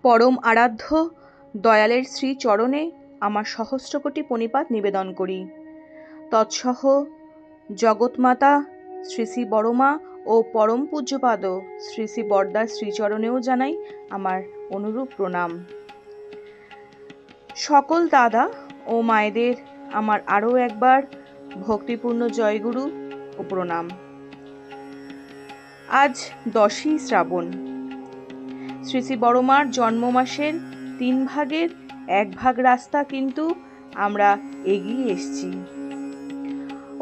পরম আরাধ্য দয়ালের শ্রীচরণে আমার সহস্রকোটি প্রণিপাত নিবেদন করি। তৎসহ জগৎমাতা শ্রী শ্রী বড়মা ও পরম পূজ্যপাদ শ্রী শ্রী বরদার শ্রীচরণেও জানাই আমার অনুরূপ প্রণাম। সকল দাদা ও মায়েদের আমার আরও একবার ভক্তিপূর্ণ জয়গুরু ও প্রণাম। আজ 10ই শ্রাবণ। শ্রী শ্রী বড়মার জন্ম মাসের 3 ভাগের 1 ভাগ রাস্তা কিন্তু আমরা এগিয়ে এসেছি,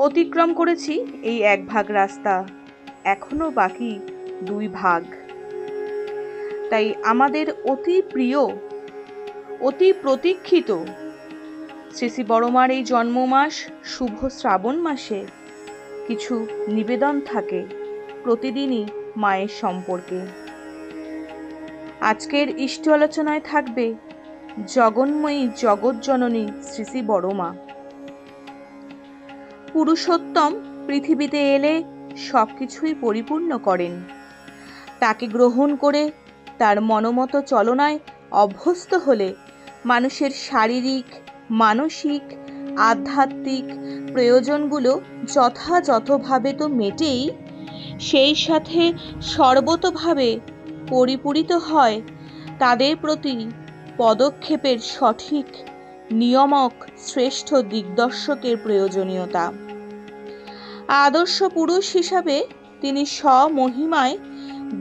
অতিক্রম করেছি এই 1 ভাগ রাস্তা, এখনো বাকি 2 ভাগ। তাই আমাদের অতি প্রিয়, অতি প্রতীক্ষিত শ্রী শ্রী বড়মার এই জন্ম মাস শুভ শ্রাবণ মাসে কিছু নিবেদন থাকে প্রতিদিনই মায়ের সম্পর্কে। আজকের ইষ্ট আলোচনায় থাকবে জগন্ময়ী জগৎজননী শ্রী শ্রী বড়মা। পুরুষোত্তম পৃথিবীতে এলে সবকিছুই পরিপূর্ণ করেন। তাকে গ্রহণ করে তার মনোমত চলনায় অভ্যস্ত হলে মানুষের শারীরিক, মানসিক, আধ্যাত্মিক প্রয়োজনগুলো যথাযথভাবে তো মেটেই, সেই সাথে সর্বতোভাবে পরিপূরিত হয় তাদের প্রতি পদক্ষেপের সঠিক নিয়ামক শ্রেষ্ঠ দিগদর্শকের প্রয়োজনীয়তা। আদর্শ পুরুষ হিসাবে তিনি স্বমহিমায়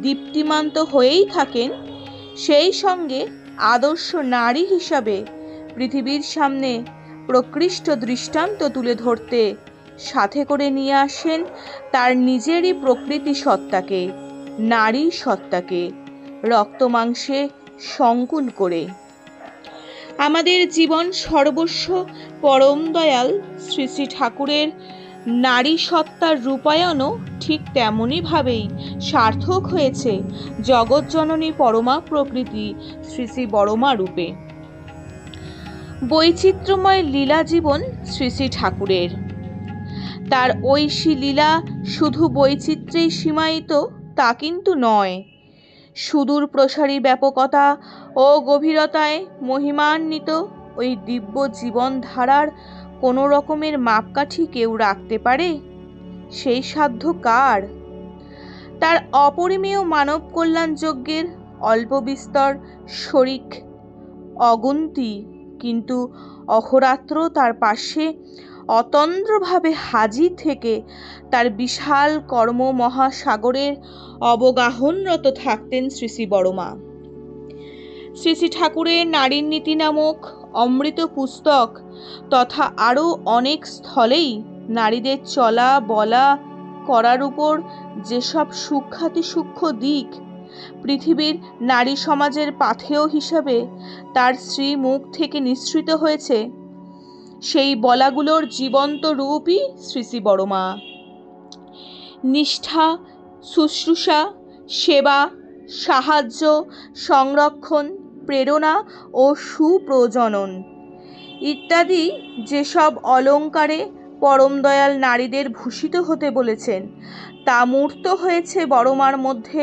দীপ্তিমান্ত হয়েই থাকেন, সেই সঙ্গে আদর্শ নারী হিসাবে পৃথিবীর সামনে প্রকৃষ্ট দৃষ্টান্ত তুলে ধরতে সাথে করে নিয়ে আসেন তার নিজেরই প্রকৃতি সত্তাকে, নারী সত্তাকে রক্তমাংসে সংকুল করে। আমাদের জীবন সর্বস্ব পরম দয়াল শ্রী শ্রী ঠাকুরের নারী সত্তার রূপায়ণও ঠিক তেমনইভাবেই সার্থক হয়েছে জগৎজননী পরমা প্রকৃতি শ্রী শ্রী বড়মা রূপে। বৈচিত্র্যময় লীলা জীবন শ্রী শ্রী ঠাকুরের। তার ঐশী লীলা শুধু বৈচিত্র্যেই সীমায়িত তা কিন্তু নয়, সুদূর প্রসারী ব্যাপকতা ও গভীরতায় মহিমান্বিত ওই দিব্য জীবনধারার কোনো রকমের মাপকাঠি কেউ রাখতে পারে? সেই সাধ্য কার? তার অপরিমেয় মানব কল্যাণ যজ্ঞের অল্প বিস্তর শরিক অগুন্তি, কিন্তু অহোরাত্র তার পাশে অতন্দ্রভাবে হাজির থেকে তার বিশাল কর্ম মহাসাগরের অবগাহনরত থাকতেন শ্রী শ্রী বড়মা। শ্রী শ্রী ঠাকুরের নারীর নীতি নামক অমৃত পুস্তক তথা আরও অনেক স্থলেই নারীদের চলা বলা করার উপর যেসব সূক্ষ্মাতিসূক্ষ্ম দিক পৃথিবীর নারী সমাজের পাথেয় হিসাবে তার শ্রীমুখ থেকে নিঃসৃত হয়েছে, সেই বলাগুলোর জীবন্ত রূপই শ্রী শ্রী বড়মা। নিষ্ঠা, শুশ্রূষা, সেবা, সাহায্য, সংরক্ষণ, প্রেরণা ও সুপ্রজনন ইত্যাদি যেসব অলঙ্কারে পরম দয়াল নারীদের ভূষিত হতে বলেছেন তা মূর্ত হয়েছে বড়মার মধ্যে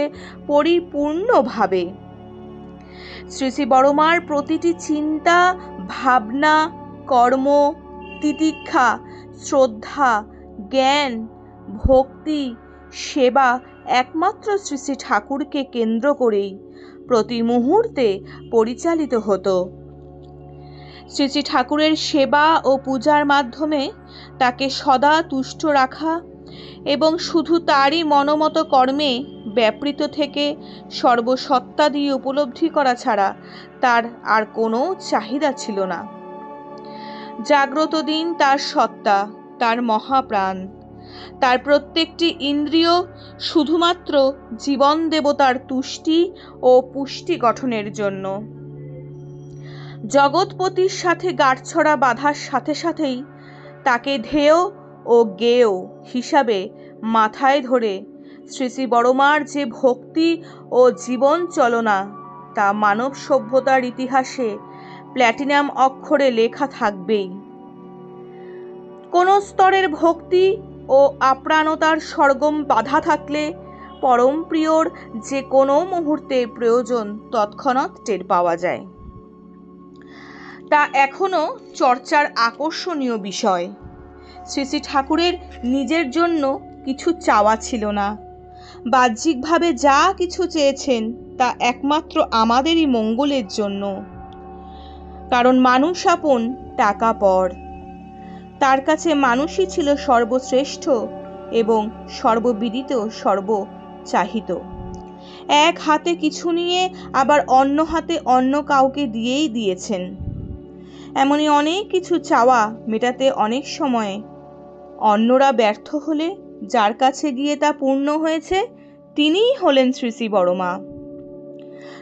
পরিপূর্ণভাবে। শ্রী শ্রী বড়মার প্রতিটি চিন্তা, ভাবনা, কর্ম, তিতিক্ষা, শ্রদ্ধা, জ্ঞান, ভক্তি, সেবা একমাত্র শ্রী শ্রী ঠাকুরকে কেন্দ্র করেই প্রতি মুহূর্তে পরিচালিত হতো। শ্রী শ্রী ঠাকুরের সেবা ও পূজার মাধ্যমে তাকে সদা তুষ্ট রাখা এবং শুধু তারই মনোমত কর্মে ব্যাপৃত থেকে সর্বসত্তা দিয়ে উপলব্ধি করা ছাড়া তার আর কোনো চাহিদা ছিল না। জাগ্রত দিন তার সত্তা, তার মহাপ্রাণ, তার প্রত্যেকটি ইন্দ্রিয় শুধুমাত্র জীবন দেবতার তুষ্টি ও পুষ্টি গঠনের জন্য। জগৎপতির সাথে গাঁটছড়া বাঁধার সাথে সাথেই তাকে ধেয় ও জ্ঞেয় হিসাবে মাথায় ধরে শ্রী শ্রী বড়মার যে ভক্তি ও জীবন চলনা তা মানব সভ্যতার ইতিহাসে প্ল্যাটিনাম অক্ষরে লেখা থাকবেই। কোনো স্তরের ভক্তি ও আপ্রাণতার সরগম বাধা থাকলে পরম প্রিয়র যে কোনো মুহূর্তে প্রয়োজন তৎক্ষণাৎ টের পাওয়া যায়। তা এখনো চর্চার আকর্ষণীয় বিষয়। শ্রী শ্রী ঠাকুরের নিজের জন্য কিছু চাওয়া ছিল না। বাহ্যিকভাবে যা কিছু চেয়েছেন তা একমাত্র আমাদেরই মঙ্গলের জন্য। কারণ মানুষ আপন টাকা পর। তার কাছে মানুষই ছিল সর্বশ্রেষ্ঠ এবং সর্ববিদিত, সর্বচাহিত। এক হাতে কিছু নিয়ে আবার অন্য হাতে অন্য কাউকে দিয়েই দিয়েছেন। এমনই অনেক কিছু চাওয়া মেটাতে অনেক সময় অন্যরা ব্যর্থ হলে যার কাছে গিয়ে তা পূর্ণ হয়েছে তিনিই হলেন শ্রী শ্রী বড়মা।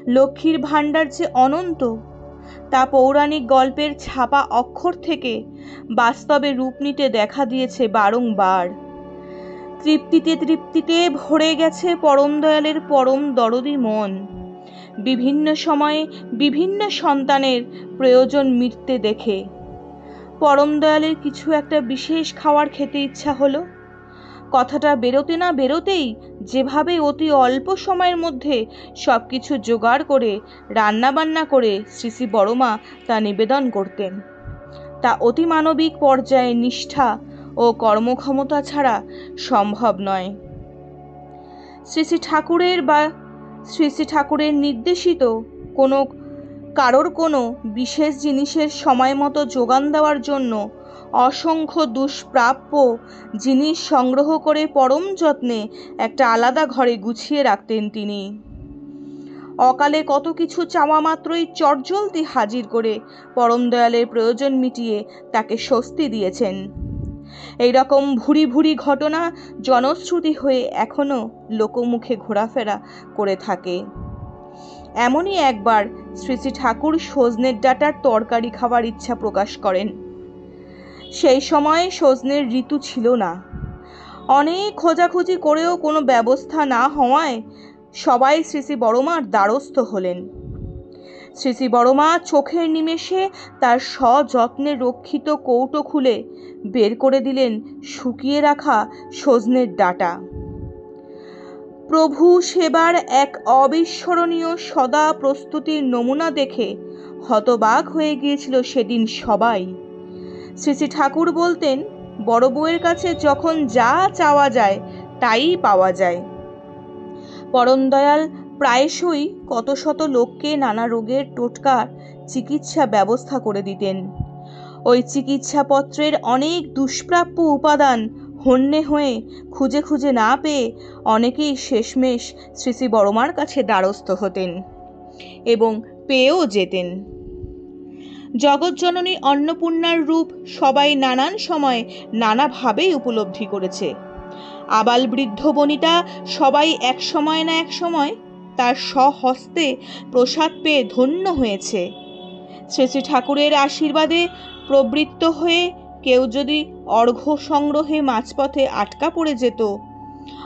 লক্ষ্মীর ভাণ্ডার যে অনন্ত, তা পৌরাণিক গল্পের ছাপা অক্ষর থেকে বাস্তবে রূপ নিতে দেখা দিয়েছে বারংবার। তৃপ্তিতে তৃপ্তিতে ভরে গেছে পরম দয়ালের পরম দরদি মন। বিভিন্ন সময়ে বিভিন্ন সন্তানের প্রয়োজন মিটতে দেখে পরম দয়ালের কিছু একটা বিশেষ খাবার খেতে ইচ্ছা হলো। কথাটা বেরোতে না বেরোতেই যেভাবে অতি অল্প সময়ের মধ্যে সব কিছু জোগাড় করে রান্নাবান্না করে শ্রী শ্রী বড়মা তা নিবেদন করতেন, তা অতি মানবিক পর্যায়ে নিষ্ঠা ও কর্মক্ষমতা ছাড়া সম্ভব নয়। শ্রী শ্রী ঠাকুরের বা শ্রী শ্রী ঠাকুরের নির্দেশিত কারোর কোনো বিশেষ জিনিসের সময় মতো যোগান দেওয়ার জন্য অসংখ্য দুষ্প্রাপ্য জিনিস সংগ্রহ করে পরম যত্নে একটা আলাদা ঘরে গুছিয়ে রাখতেন তিনি। অকালে কত কিছু চাওয়া মাত্রই চটজলদি হাজির করে পরম দয়ালের প্রয়োজন মিটিয়ে তাকে স্বস্তি দিয়েছেন। এইরকম ভুরি ভুরি ঘটনা জনশ্রুতি হয়ে এখনো লোকমুখে ঘোরাফেরা করে থাকে। এমনই একবার শ্রী শ্রী ঠাকুর সজনের ডাঁটার তরকারি খাবার ইচ্ছা প্রকাশ করেন। সেই সময় সজনের ঋতু ছিল না। অনেক খোঁজাখুঁজি করেও কোনো ব্যবস্থা না হওয়ায় সবাই শ্রী শ্রী বড়মার দ্বারস্থ হলেন। শ্রী শ্রী বড়মা চোখের নিমেষে তার সযত্নে রক্ষিত কৌটো খুলে বের করে দিলেন শুকিয়ে রাখা সজনের ডাঁটা। প্রভু সেবার এক অবিস্মরণীয় সদা প্রস্তুতির নমুনা দেখে হতবাক হয়ে গিয়েছিল সেদিন সবাই। শ্রী শ্রী ঠাকুর বলতেন, বড় বউয়ের কাছে যখন যা চাওয়া যায় তাই পাওয়া যায়। পরম দয়াল প্রায়শই কত শত লোককে নানা রোগের টোটকার চিকিৎসা ব্যবস্থা করে দিতেন। ওই চিকিৎসাপত্রের অনেক দুষ্প্রাপ্য উপাদান হন্যে হয়ে খুঁজে খুঁজে না পেয়ে অনেকেই শেষমেশ শ্রী শ্রী বড়মার কাছে দ্বারস্থ হতেন এবং পেয়েও যেতেন। জগৎজননী অন্নপূর্ণার রূপ সবাই নানান সময় নানাভাবেই উপলব্ধি করেছে। আবাল বৃদ্ধ বনিতা সবাই এক সময় না এক সময় তার স্বহস্তে প্রসাদ পেয়ে ধন্য হয়েছে। শ্রী শ্রী ঠাকুরের আশীর্বাদে প্রবৃত্ত হয়ে কেউ যদি অর্ঘ্য সংগ্রহে মাঝপথে আটকা পড়ে যেত,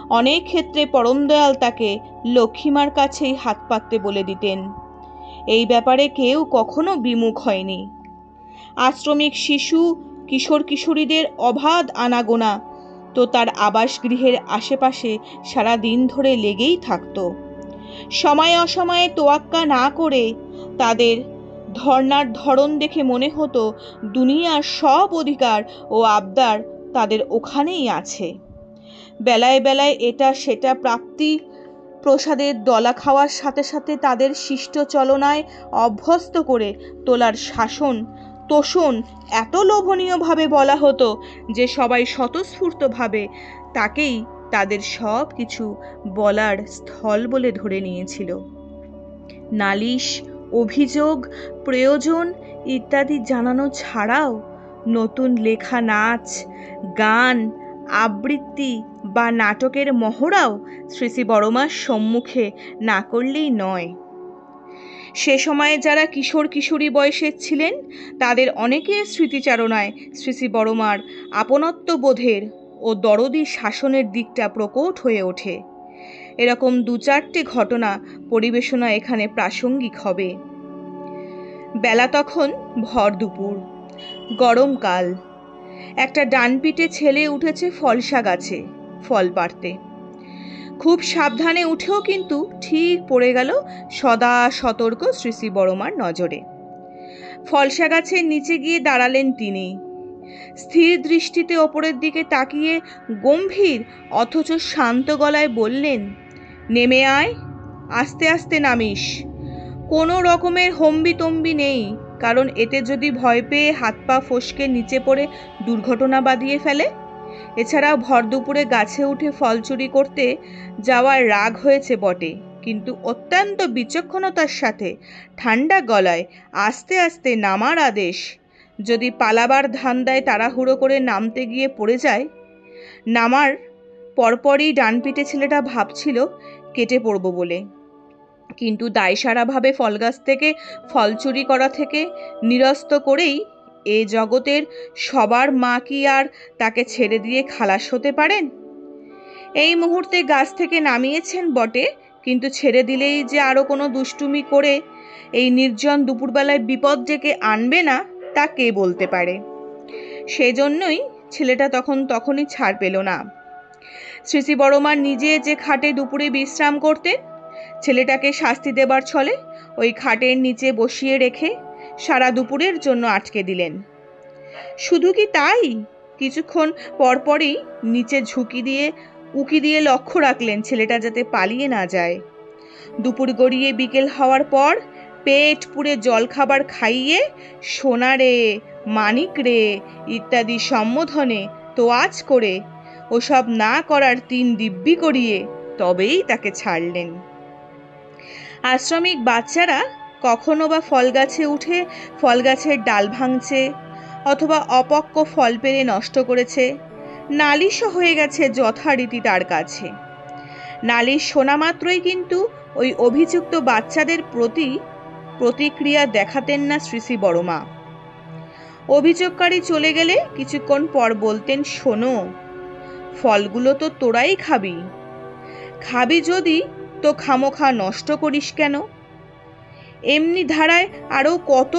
অনেক ক্ষেত্রে পরম দয়াল তাকে লক্ষ্মীমার কাছেই হাত পাততে বলে দিতেন। এই ব্যাপারে কেউ কখনো বিমুখ হয়নি। আশ্রমিক শিশু কিশোর কিশোরীদের অবাধ আনাগোনা তো তার আবাসগৃহের আশেপাশে সারা দিন ধরে লেগেই থাকত। সময়ে অসময়ে তোয়াক্কা না করে তাদের ধর্নার ধরন দেখে মনে হতো দুনিয়ার সব অধিকার ও আবদার তাদের ওখানেই আছে। বেলায় বেলায় এটা সেটা প্রাপ্তি প্রসাদের দলা খাওয়ার সাথে সাথে তাদের শিষ্ট চলনায় অভ্যস্ত করে তোলার শাসন তোষণ এত লোভনীয়ভাবে বলা হতো যে সবাই স্বতঃস্ফূর্তভাবে তাকেই তাদের সব কিছু বলার স্থল বলে ধরে নিয়েছিল। নালিশ, অভিযোগ, প্রয়োজন ইত্যাদি জানানো ছাড়াও নতুন লেখা নাচ, গান, আবৃত্তি বা নাটকের মহড়াও শ্রী শ্রী বড়মার সম্মুখে না করলেই নয়। সে সময়ে যারা কিশোর কিশোরী বয়সের ছিলেন তাদের অনেকের স্মৃতিচারণায় শ্রী শ্রী বড়মার আপনত্ববোধের ও দরদি শাসনের দিকটা প্রকট হয়ে ওঠে। এরকম দু চারটে ঘটনা পরিবেশনা এখানে প্রাসঙ্গিক হবে। বেলা তখন ভর দুপুর, গরমকাল। একটা ডানপিটে ছেলে উঠেছে ফলসা গাছে ফল পাড়তে। খুব সাবধানে উঠেও কিন্তু ঠিক পড়ে গেল সদা সতর্ক শ্রী শ্রী বড়মার নজরে। ফলসা গাছের নিচে গিয়ে দাঁড়ালেন তিনি। স্থির দৃষ্টিতে ওপরের দিকে তাকিয়ে গম্ভীর অথচ শান্ত গলায় বললেন, নেমে আয়, আস্তে আস্তে নামিস। কোনো রকমের হম্বিতম্বি নেই, কারণ এতে যদি ভয় পেয়ে হাত পা ফসকে নিচে পড়ে দুর্ঘটনা বাঁধিয়ে ফেলে। এছাড়াও ভর দুপুরে গাছে উঠে ফল চুরি করতে যাওয়ার রাগ হয়েছে বটে, কিন্তু অত্যন্ত বিচক্ষণতার সাথে ঠান্ডা গলায় আস্তে আস্তে নামার আদেশ। যদি পালাবার ধান্দায় তাড়াহুড়ো করে নামতে গিয়ে পড়ে যায়। নামার পরপরই ডান পিঠে ছেলেটা ভাবছিল কেটে পড়ব বলে, কিন্তু দায়সারাভাবে ফল গাছ থেকে ফল চুরি করা থেকে নিরস্ত করেই এ জগতের সবার মা কি আর তাকে ছেড়ে দিয়ে খালাস হতে পারেন? এই মুহূর্তে গাছ থেকে নামিয়েছেন বটে, কিন্তু ছেড়ে দিলেই যে আরও কোনো দুষ্টুমি করে এই নির্জন দুপুরবেলায় বিপদ ডেকে আনবে না, তা কে বলতে পারে। সেজন্যই ছেলেটা তখনই ছাড় পেল না। শ্রী শ্রী বড়মা নিজে যে খাটে দুপুরে বিশ্রাম করতেন, ছেলেটাকে শাস্তি দেবার ছলে ওই খাটের নিচে বসিয়ে রেখে সারা দুপুরের জন্য আটকে দিলেন। শুধু কি তাই, কিছুক্ষণ পরপরই নিচে উকি দিয়ে লক্ষ্য রাখলেন ছেলেটা যাতে পালিয়ে না যায়। দুপুর গড়িয়ে বিকেল হওয়ার পর পেট পুড়ে জল খাবার খাইয়ে সোনা রে, মানিক রে ইত্যাদি সম্বোধনে তোয়াজ করে ওসব না করার 3 দিব্যি করিয়ে তবেই তাকে ছাড়লেন। আশ্রমিক বাচ্চারা কখনো বা ফল গাছে উঠে ফল গাছের ডাল ভাঙছে, অথবা অপক্ক ফল পেড়ে নষ্ট করেছে, নালিশও হয়ে গেছে যথারীতি তার কাছে। নালিশ শোনা মাত্রই কিন্তু ওই অভিযুক্ত বাচ্চাদের প্রতি প্রতিক্রিয়া দেখাতেন না শ্রী শ্রী বড়মা। অভিযোগকারী চলে গেলে কিছুক্ষণ পর বলতেন, শোনো, ফলগুলো তো তোরাই খাবি যদি তো খামোখা নষ্ট করিস কেন? এমনি ধারায় আরও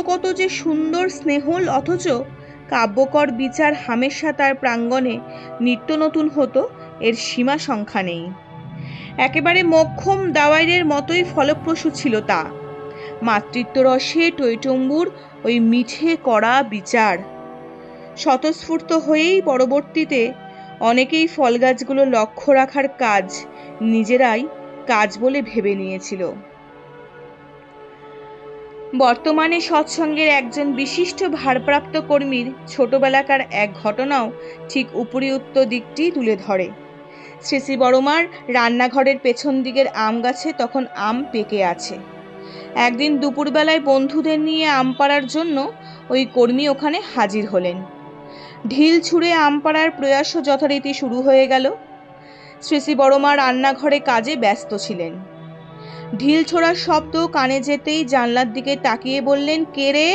কত যে সুন্দর স্নেহল অথচ কাব্যকর বিচার হামেশা তার প্রাঙ্গণে নিত্য নতুন হতো, এর সীমা সংখ্যা নেই। একেবারে মোক্ষম দাওয়াইয়ের মতোই ফলপ্রসূ ছিল তা। মাতৃত্ব রসে টইটম্বুর ওই মিঠে কড়া বিচার স্বতঃস্ফূর্ত হয়েই পরবর্তীতে অনেকেই ফল গাছগুলো লক্ষ্য রাখার কাজ নিজেরাই কাজ বলে ভেবে নিয়েছিল। বর্তমানে সৎসঙ্গের একজন বিশিষ্ট ভারপ্রাপ্ত কর্মীর ছোটবেলাকার এক ঘটনাও ঠিক উপরিউক্ত দিকটি তুলে ধরে। শ্রী শ্রী বড়মার রান্নাঘরের পেছন দিকের আম গাছে তখন আম পেকে আছে। একদিন দুপুরবেলায় বন্ধুদের নিয়ে আম পাড়ার জন্য ওই কর্মী ওখানে হাজির হলেন। ঢিল ছুঁড়ে আম পাড়ার প্রয়াসও যথারীতি শুরু হয়ে গেল। শ্রী শ্রী বড়মা রান্নাঘরে কাজে ব্যস্ত ছিলেন। ঢিল ছোড়ার শব্দ কানে যেতেই জানলার দিকে তাকিয়ে বললেন, কে রে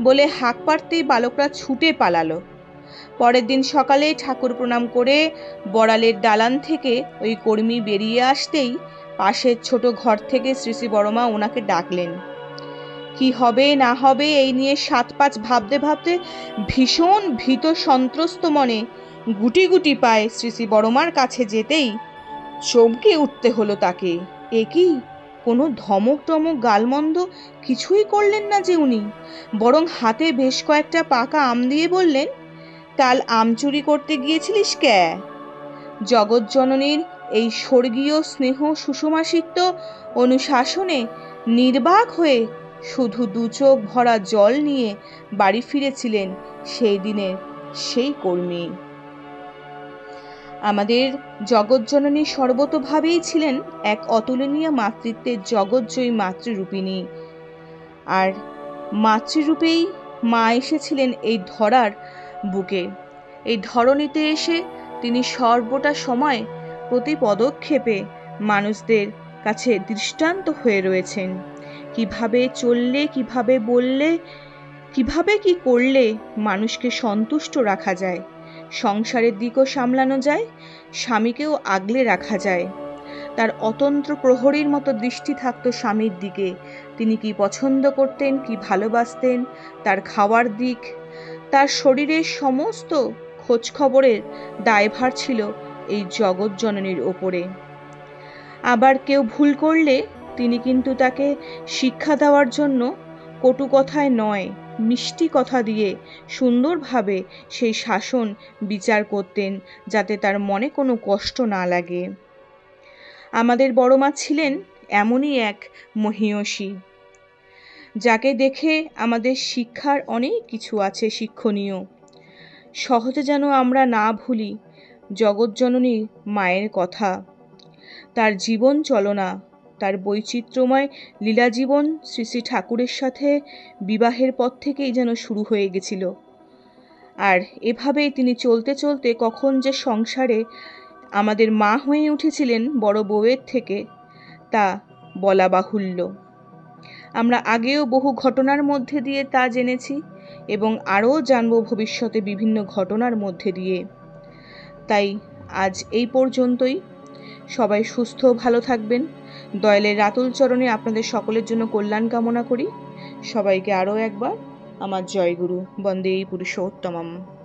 বলে হাঁক পাড়তেই বালকরা ছুটে পালালো। পরের দিন সকালে ঠাকুর প্রণাম করে বড়ালের দালান থেকে ওই কর্মী বেরিয়ে আসতেই পাশের ছোট ঘর থেকে শ্রী শ্রী বড়মা ওনাকে ডাকলেন। কি হবে না হবে এই নিয়ে 7-5 ভাবতে ভাবতে ভীষণ ভীত সন্ত্রস্ত মনে গুটি গুটি পায়ে শ্রী শ্রী বড়মার কাছে যেতেই চমকে উঠতে হলো তাকে। এ কি, কোনো ধমক টমক গালমন্দ কিছুই করলেন না যে উনি, বরং হাতে বেশ কয়েকটা পাকা আম দিয়ে বললেন, কাল আম চুরি করতে গিয়েছিলিস ক্যা? জগৎজননীর এই স্বর্গীয় স্নেহ সুষমাসিক্ত অনুশাসনে নির্বাক হয়ে শুধু 2 চোখ ভরা জল নিয়ে বাড়ি ফিরেছিলেন সেই দিনের সেই কর্মী। আমাদের জগৎজননী সর্বতোভাবেই ছিলেন এক অতুলনীয় মাতৃত্বের জগৎজয়ী মাতৃরূপিণী, আর মাতৃরূপেই মা এসেছিলেন এই ধরার বুকে। এই ধরণীতে এসে তিনি সর্বটা সময় প্রতি পদক্ষেপে মানুষদের কাছে দৃষ্টান্ত হয়ে রয়েছেন। কিভাবে চললে, কিভাবে বললে, কিভাবে কি করলে মানুষকে সন্তুষ্ট রাখা যায়, সংসারের দিকও সামলানো যায়, স্বামীকেও আগলে রাখা যায়। তার অতন্ত্র প্রহরীর মতো দৃষ্টি থাকতো স্বামীর দিকে। তিনি কি পছন্দ করতেন, কি ভালোবাসতেন, তার খাওয়ার দিক, তার শরীরের সমস্ত খোঁজ খবরের দায়ভার ছিল এই জগৎজননীর ওপরে। আবার কেউ ভুল করলে তিনি কিন্তু তাকে শিক্ষা দেওয়ার জন্য কটু কথায় নয়, মিষ্টি কথা দিয়ে সুন্দরভাবে সেই শাসন বিচার করতেন, যাতে তার মনে কোনো কষ্ট না লাগে। আমাদের বড় মা ছিলেন এমনই এক মহিয়সী, যাকে দেখে আমাদের শিক্ষার অনেক কিছু আছে শিক্ষণীয়। সহজে যেন আমরা না ভুলি জগৎজননী মায়ের কথা, তার জীবন চলনা, তার বৈচিত্র্যময় লীলা জীবন শ্রী শ্রী ঠাকুরের সাথে বিবাহের পর থেকেই যেন শুরু হয়ে গেছিল। আর এভাবেই তিনি চলতে চলতে কখন যে সংসারে আমাদের মা হয়ে উঠেছিলেন বড় বউয়ের থেকে, তা বলা বাহুল্য। আমরা আগেও বহু ঘটনার মধ্যে দিয়ে তা জেনেছি এবং আরও জানব ভবিষ্যতে বিভিন্ন ঘটনার মধ্যে দিয়ে। তাই আজ এই পর্যন্তই। সবাই সুস্থ ভালো থাকবেন। দয়ালের রাতুল চরণে আপনাদের সকলের জন্য কল্যাণ কামনা করি। সবাইকে আরও একবার আমার জয়গুরু। বন্দে পুরুষোত্তমম।